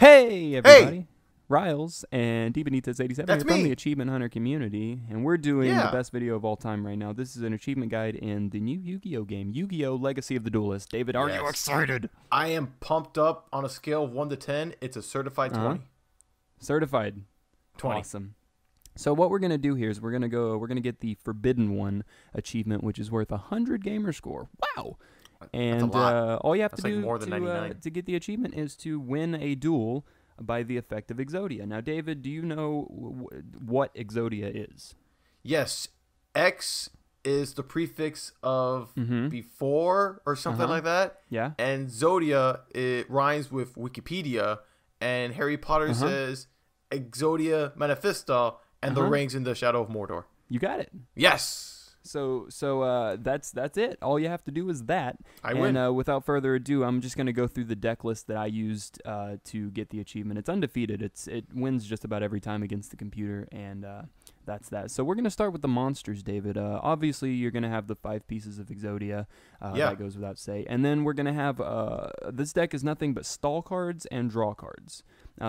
Hey, everybody. Hey! Riles and DBenitez87 That's here from me. the Achievement Hunter community, and we're doing Yeah. the best video of all time right now. This is an achievement guide in the new Yu-Gi-Oh game, Yu-Gi-Oh! Legacy of the Duelist. David, are you Yes. excited? I am pumped up on a scale of 1 to 10. It's a certified 20. Certified. 20. Awesome. So what we're gonna do here is we're gonna get the Forbidden One achievement, which is worth 100 gamer score. Wow! And a lot. all you have That's to like do more than 99. to get the achievement is to win a duel by the effect of Exodia. Now, David, do you know what Exodia is? Yes. X is the prefix of Mm-hmm. before or something like that. Yeah. And Zodia, it rhymes with Wikipedia. And Harry Potter says Exodia Manifesta and the rings in the Shadow of Mordor. You got it. Yes. So that's it. All you have to do is that. I win. And without further ado, I'm just going to go through the deck list that I used to get the achievement. It's undefeated. It wins just about every time against the computer, and that's that. So we're going to start with the monsters, David. Obviously, you're going to have the 5 pieces of Exodia. That goes without say. And then we're going to have this deck is nothing but stall cards and draw cards.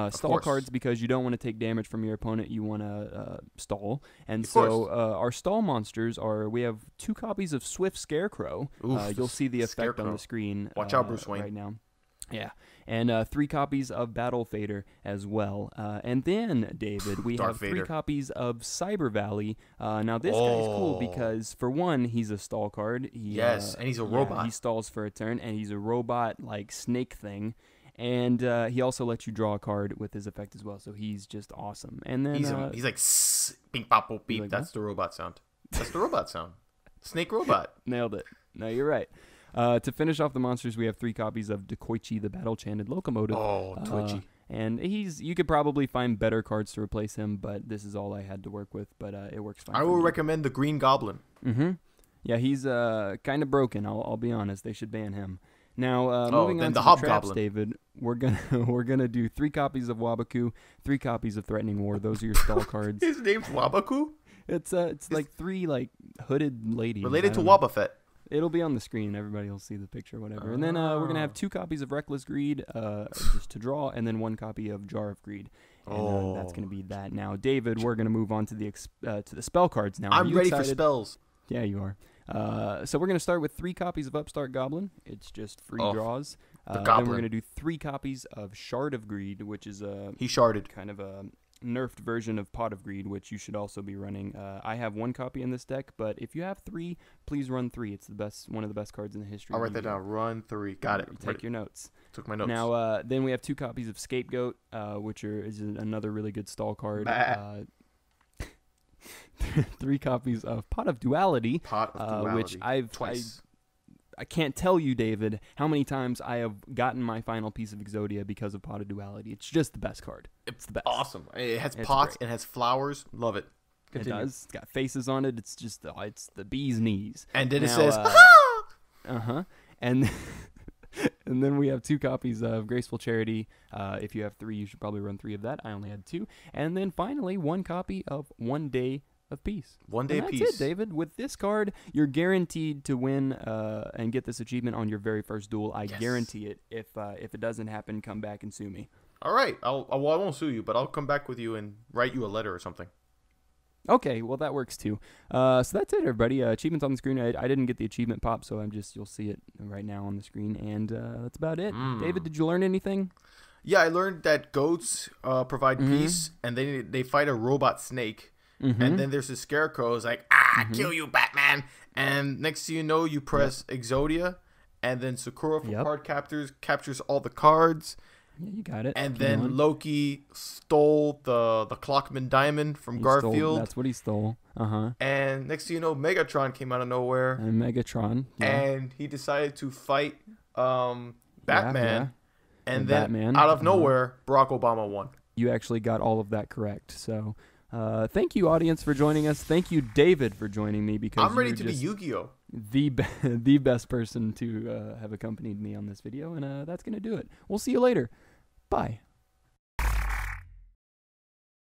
Stall cards because you don't want to take damage from your opponent. You want to stall. And so our stall monsters are, we have 2 copies of Swift Scarecrow. You'll see the effect on the screen. Watch out, Bruce Wayne. Right now. Yeah. And 3 copies of Battle Fader as well. And then, David, we have 3 copies of Cyber Valley. Now, this guy's cool because, for one, he's a stall card. And he's a robot. He stalls for a turn, and he's a robot, like, snake thing. And he also lets you draw a card with his effect as well, so he's just awesome. And then he's like beep bop boop beep. Like That's the robot sound. That's the robot sound. Snake robot. Nailed it. No, you're right. To finish off the monsters, we have 3 copies of Dekoichi, the battle-chanted locomotive. Oh, twitchy. And you could probably find better cards to replace him, but this is all I had to work with. But it works fine. I will recommend the Green Goblin. Yeah, he's kind of broken. I'll be honest. They should ban him. Now, moving on to the the traps, Hobgoblin. David, we're gonna do 3 copies of Wabaku, 3 copies of Threatening War. Those are your stall cards. His name's Wabaku? It's like 3 like hooded ladies Related to Wobba Fett. It'll be on the screen. Everybody will see the picture, whatever. And then we're gonna have 2 copies of Reckless Greed, just to draw, and then 1 copy of Jar of Greed. And that's gonna be that. Now, David, we're gonna move on to the spell cards now. I'm ready for spells. Yeah, you are. So we're going to start with 3 copies of Upstart Goblin. It's just free draws. The Then Goblin. we're going to do 3 copies of Shard of Greed, which is He sharded. kind of a nerfed version of Pot of Greed, which you should also be running. I have 1 copy in this deck, but if you have 3, please run 3. It's one of the best cards in the history. I'll write that down. Run 3. Got it. Take your notes. Took my notes. Now, then we have 2 copies of Scapegoat, which is another really good stall card. 3 copies of Pot of Duality, which I can't tell you, David, how many times I have gotten my final piece of Exodia because of Pot of Duality. It's just the best card. It's the best. Awesome. It has pots. Great. It has flowers. Love it. Continue. It does. It's got faces on it. It's just it's the bee's knees. And then it Now, says, And and then we have 2 copies of Graceful Charity. If you have 3, you should probably run 3 of that. I only had 2. And then finally, 1 copy of One Day of Peace. 1 Day of Peace. That's it, David. With this card, you're guaranteed to win and get this achievement on your very first duel. I guarantee it. If it doesn't happen, come back and sue me. All right. I won't sue you, but I'll come back with you and write you a letter or something. Okay, well that works too. So that's it, everybody. Achievements on the screen. I didn't get the achievement pop, so you'll see it right now on the screen, and that's about it. David, did you learn anything? Yeah, I learned that goats provide peace, and they fight a robot snake. And then there's a scarecrow. It's like, kill you, Batman. And next thing you know, you press Exodia, and then Sakura from Card captures all the cards. Yeah, you got it. And then Loki stole the Clockman Diamond from Garfield. That's what he stole. And next thing you know, Megatron came out of nowhere. And Megatron. Yeah. And he decided to fight Batman. And then Batman, out of nowhere, Barack Obama won. You actually got all of that correct. So thank you, audience, for joining us. Thank you, David, for joining me, because I'm ready to be YuGiOh. The best person to have accompanied me on this video, and that's going to do it. We'll see you later. Bye.